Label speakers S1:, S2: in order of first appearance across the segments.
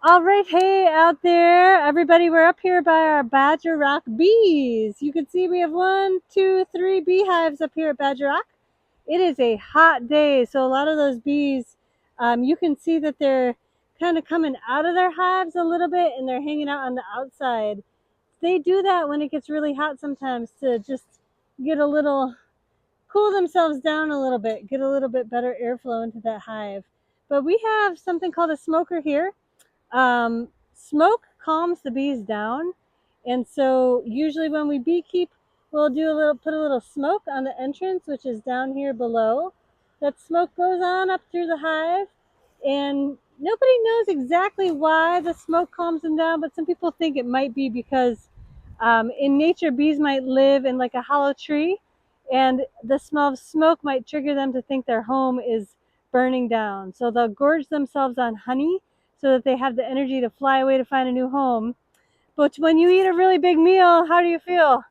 S1: All right, hey out there, everybody. We're up here by our Badger Rock bees. You can see we have 1, 2, 3 beehives up here at Badger Rock. It is a hot day, so a lot of those bees, you can see that they're kind of coming out of their hives a little bit and they're hanging out on the outside. They do that when it gets really hot sometimes to just get a little, cool themselves down a little bit, get a little bit better airflow into that hive. But we have something called a smoker here. Smoke calms the bees down, and so usually when we beekeep, we'll put a little smoke on the entrance, which is down here below. That smoke goes on up through the hive, and nobody knows exactly why the smoke calms them down, but some people think it might be because in nature, bees might live in like a hollow tree, and the smell of smoke might trigger them to think their home is burning down. So they'll gorge themselves on honey so that they have the energy to fly away to find a new home. But when you eat a really big meal, how do you feel?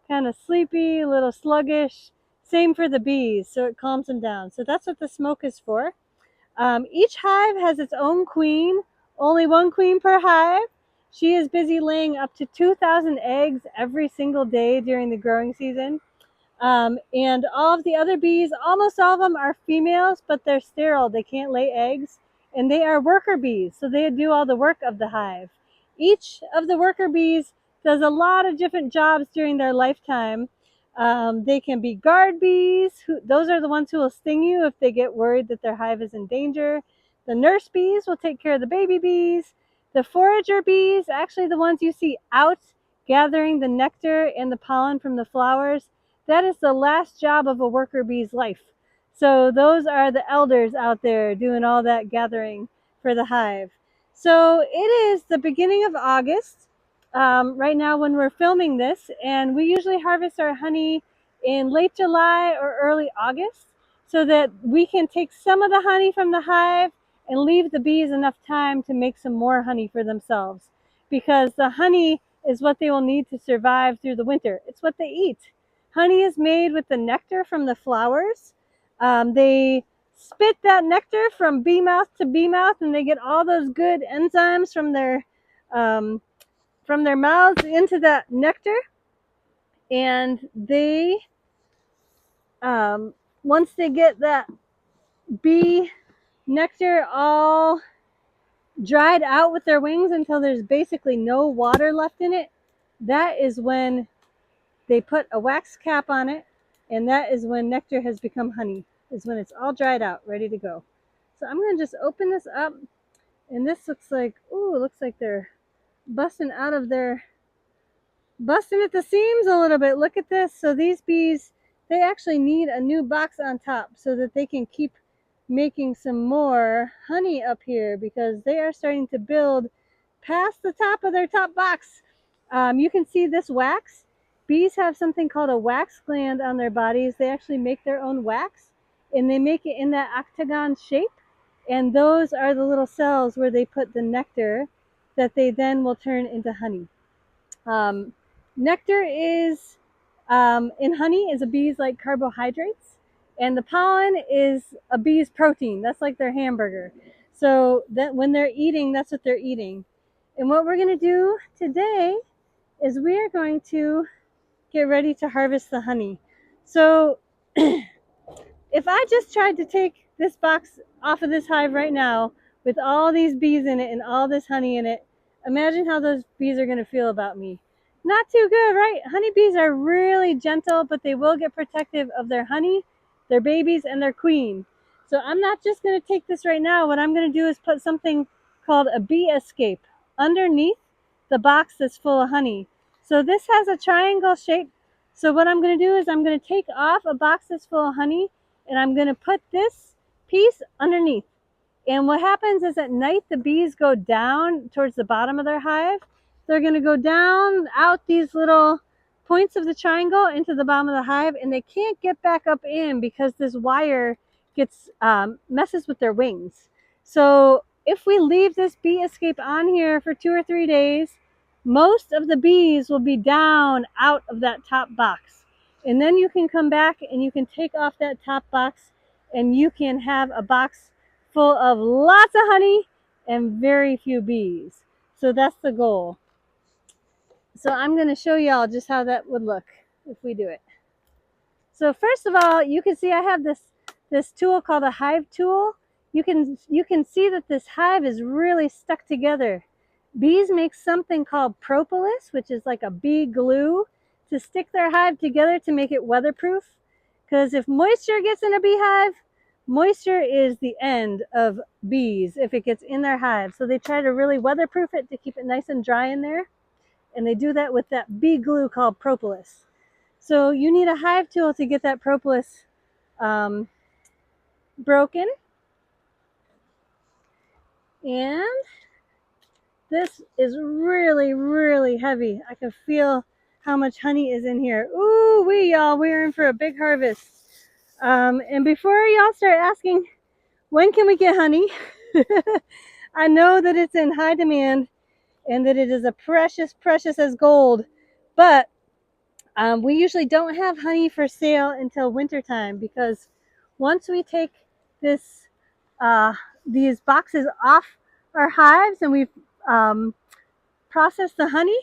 S1: Kind of sleepy, a little sluggish. Same for the bees, so it calms them down. So that's what the smoke is for. Each hive has its own queen, only one queen per hive. She is busy laying up to 2,000 eggs every single day during the growing season. And all of the other bees, almost all of them are females, but they're sterile. They can't lay eggs. And they are worker bees, so they do all the work of the hive. Each of the worker bees does a lot of different jobs during their lifetime. They can be guard bees. Those are the ones who will sting you if they get worried that their hive is in danger. The nurse bees will take care of the baby bees. The forager bees, actually the ones you see out gathering the nectar and the pollen from the flowers, that is the last job of a worker bee's life. So those are the elders out there doing all that gathering for the hive. So it is the beginning of August right now when we're filming this, and we usually harvest our honey in late July or early August so that we can take some of the honey from the hive and leave the bees enough time to make some more honey for themselves, because the honey is what they will need to survive through the winter. It's what they eat. Honey is made with the nectar from the flowers. They spit that nectar from bee mouth to bee mouth, and they get all those good enzymes um, from their mouths into that nectar. And they, once they get that bee nectar all dried out with their wings until there's basically no water left in it, that is when they put a wax cap on it, and that is when nectar has become honey, is when it's all dried out, ready to go. So I'm going to just open this up, and this looks like, ooh, it looks like they're busting at the seams a little bit. Look at this. So these bees, they actually need a new box on top so that they can keep making some more honey up here, because they are starting to build past the top of their top box. You can see this wax. Bees have something called a wax gland on their bodies. They actually make their own wax, and they make it in that octagon shape. And those are the little cells where they put the nectar that they then will turn into honey. Um, Nectar is, in honey, is a bee's like carbohydrates, and the pollen is a bee's protein. That's like their hamburger. So that when they're eating, that's what they're eating. And what we're going to do today is we are going to get ready to harvest the honey. So if I just tried to take this box off of this hive right now with all these bees in it and all this honey in it, imagine how those bees are going to feel about me. Not too good, right? Honeybees are really gentle, but they will get protective of their honey, their babies, and their queen. So I'm not just going to take this right now. What I'm going to do is put something called a bee escape underneath the box that's full of honey. So this has a triangle shape. So what I'm going to do is I'm going to take off a box that's full of honey, and I'm going to put this piece underneath. And what happens is at night, the bees go down towards the bottom of their hive. They're going to go down out these little points of the triangle into the bottom of the hive, and they can't get back up in because this wire gets messes with their wings. So if we leave this bee escape on here for 2 or 3 days, most of the bees will be down out of that top box. And then you can come back and you can take off that top box, and you can have a box full of lots of honey and very few bees. So that's the goal. So I'm going to show y'all just how that would look if we do it. So first of all, you can see I have this tool called a hive tool. You can see that this hive is really stuck together. Bees make something called propolis, which is like a bee glue, to stick their hive together to make it weatherproof. Because if moisture gets in a beehive, moisture is the end of bees if it gets in their hive. So they try to really weatherproof it to keep it nice and dry in there. And they do that with that bee glue called propolis. So you need a hive tool to get that propolis broken. And this is really, really heavy. I can feel how much honey is in here. Ooh, y'all, we're in for a big harvest. And before y'all start asking, when can we get honey? I know that it's in high demand and that it is a precious, precious as gold. But we usually don't have honey for sale until wintertime, because once we take this these boxes off our hives and we've processed the honey,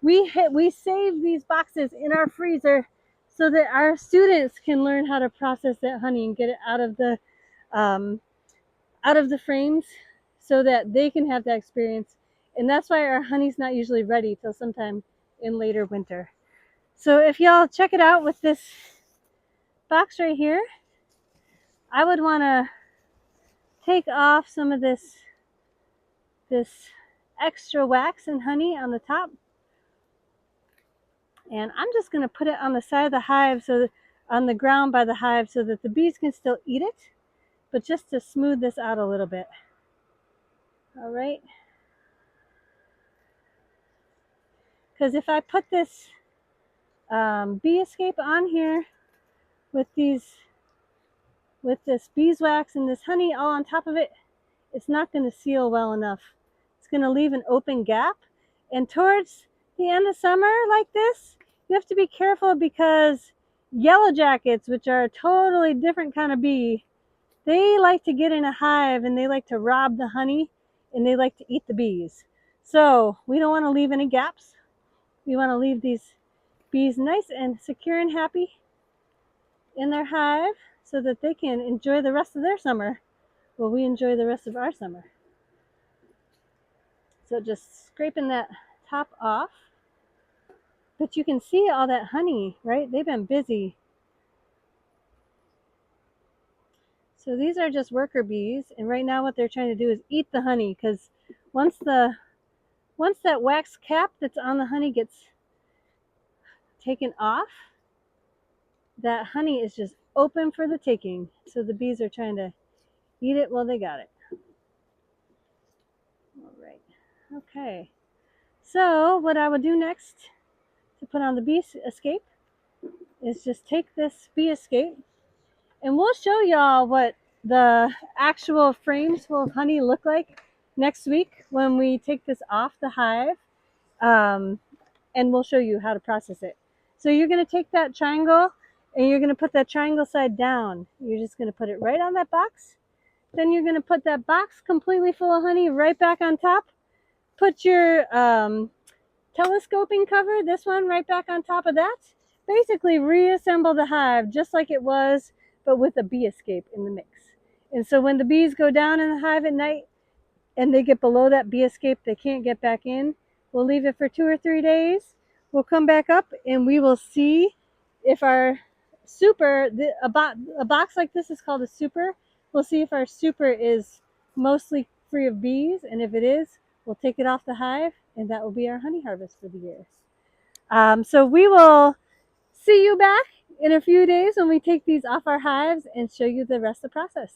S1: we save these boxes in our freezer so that our students can learn how to process that honey and get it um, out of the frames so that they can have that experience. And that's why our honey's not usually ready till sometime in later winter. So if y'all check it out with this box right here, I would want to take off some of this extra wax and honey on the top, and I'm just going to put it on the side of the hive, so that, on the ground by the hive, so that the bees can still eat it, but just to smooth this out a little bit. All right, because if I put this bee escape on here with this beeswax and this honey all on top of it, it's not going to seal well enough. It's going to leave an open gap. And towards the end of summer like this, you have to be careful, because yellow jackets, which are a totally different kind of bee, they like to get in a hive and they like to rob the honey and they like to eat the bees. So we don't want to leave any gaps. We want to leave these bees nice and secure and happy in their hive so that they can enjoy the rest of their summer while we enjoy the rest of our summer. So just scraping that top off. But you can see all that honey, right? They've been busy. So these are just worker bees, and right now what they're trying to do is eat the honey, because once that wax cap that's on the honey gets taken off, that honey is just open for the taking. So the bees are trying to eat it while they got it. All right. Okay. So what I would do next to put on the bee escape is just take this bee escape, and we'll show y'all what the actual frames full of honey look like next week when we take this off the hive, and we'll show you how to process it. So you're going to take that triangle and you're going to put that triangle side down. You're just going to put it right on that box. Then you're going to put that box completely full of honey right back on top. Put your telescoping cover, this one, right back on top of that. Basically reassemble the hive just like it was, but with a bee escape in the mix. And so when the bees go down in the hive at night and they get below that bee escape, they can't get back in. We'll leave it for 2 or 3 days. We'll come back up and we will see if our super, a box like this is called a super. We'll see if our super is mostly free of bees, and if it is, we'll take it off the hive, and that will be our honey harvest for the year. So we will see you back in a few days when we take these off our hives and show you the rest of the process.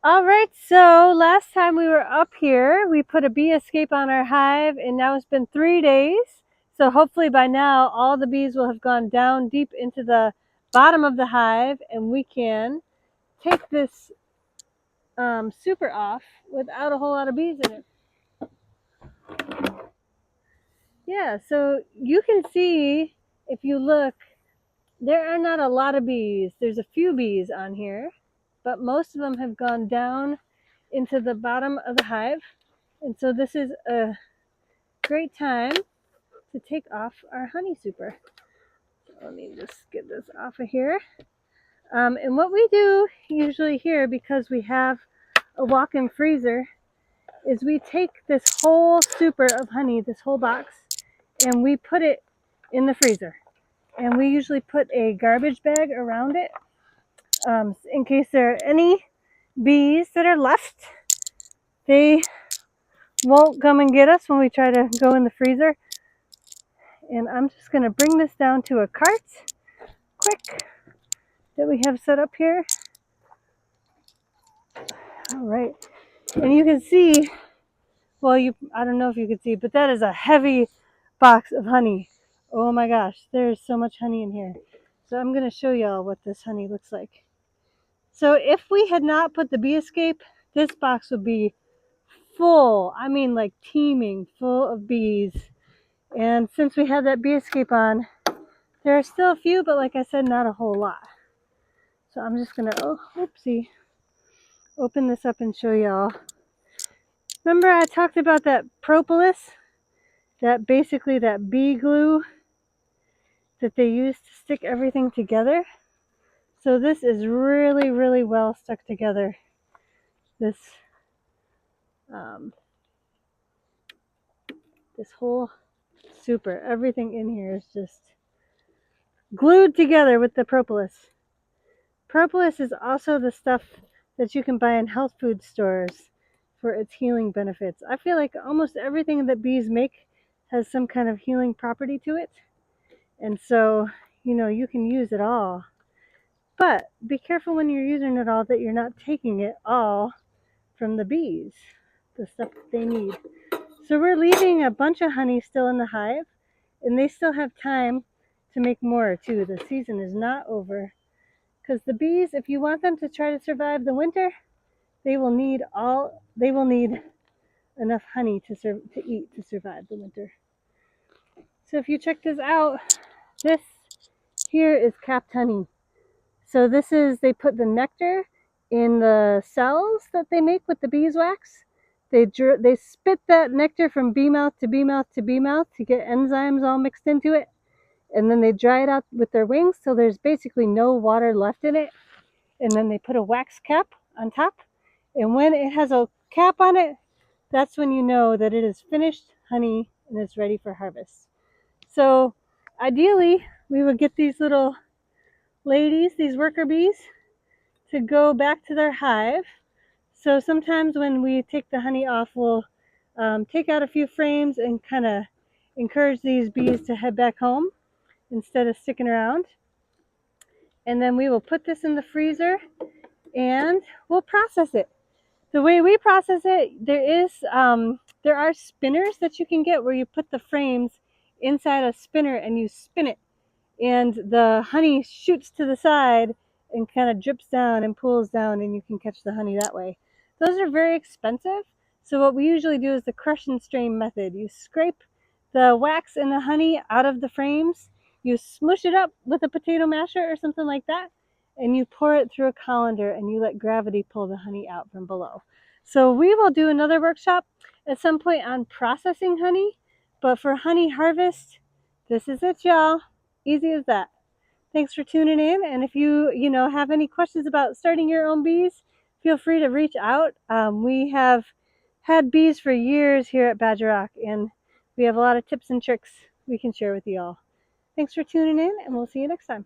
S1: All right, so last time we were up here, we put a bee escape on our hive, and now it's been 3 days. So hopefully by now, all the bees will have gone down deep into the bottom of the hive, and we can take this super off without a whole lot of bees in it. Yeah, so you can see, if you look, there are not a lot of bees. There's a few bees on here, but most of them have gone down into the bottom of the hive. And so this is a great time to take off our honey super. So let me just get this off of here. And what we do usually here, because we have a walk-in freezer, is we take this whole super of honey, this whole box, and we put it in the freezer. And we usually put a garbage bag around it in case there are any bees that are left. They won't come and get us when we try to go in the freezer. And I'm just going to bring this down to a cart quick that we have set up here. All right. And you can see, well, I don't know if you can see, but that is a heavy box of honey. Oh my gosh, there's so much honey in here. So I'm going to show y'all what this honey looks like. So if we had not put the bee escape, this box would be full. I mean, like teeming full of bees. And since we have that bee escape on, there are still a few, but like I said, not a whole lot. So I'm just going to, open this up and show y'all. Remember I talked about that propolis? That basically that bee glue that they use to stick everything together. So this is really, really well stuck together. This this whole super, everything in here is just glued together with the propolis. Propolis is also the stuff that you can buy in health food stores for its healing benefits. I feel like almost everything that bees make has some kind of healing property to it. And so, you can use it all. But be careful when you're using it all that you're not taking it all from the bees, the stuff that they need. So we're leaving a bunch of honey still in the hive, and they still have time to make more too. The season is not over. Because the bees, if you want them to try to survive the winter, they will need enough honey to eat to survive the winter. So if you check this out, this here is capped honey. So they put the nectar in the cells that they make with the beeswax. They spit that nectar from bee mouth to bee mouth to bee mouth to get enzymes all mixed into it. And then they dry it out with their wings so there's basically no water left in it. And then they put a wax cap on top. And when it has a cap on it, that's when you know that it is finished honey and it's ready for harvest. So ideally, we would get these little ladies, these worker bees, to go back to their hive. So sometimes when we take the honey off, we'll take out a few frames and kind of encourage these bees to head back home instead of sticking around. And then we will put this in the freezer and we'll process it. The way we process it, there are spinners that you can get where you put the frames inside a spinner and you spin it, and the honey shoots to the side and kind of drips down and pools down, and you can catch the honey that way. Those are very expensive, so what we usually do is the crush and strain method. You scrape the wax and the honey out of the frames, you smush it up with a potato masher or something like that, and you pour it through a colander and you let gravity pull the honey out from below. So we will do another workshop at some point on processing honey, but for honey harvest, this is it, y'all. Easy as that. Thanks for tuning in, and if you have any questions about starting your own bees, feel free to reach out. We have had bees for years here at Badger Rock, and we have a lot of tips and tricks we can share with you all. Thanks for tuning in, and we'll see you next time.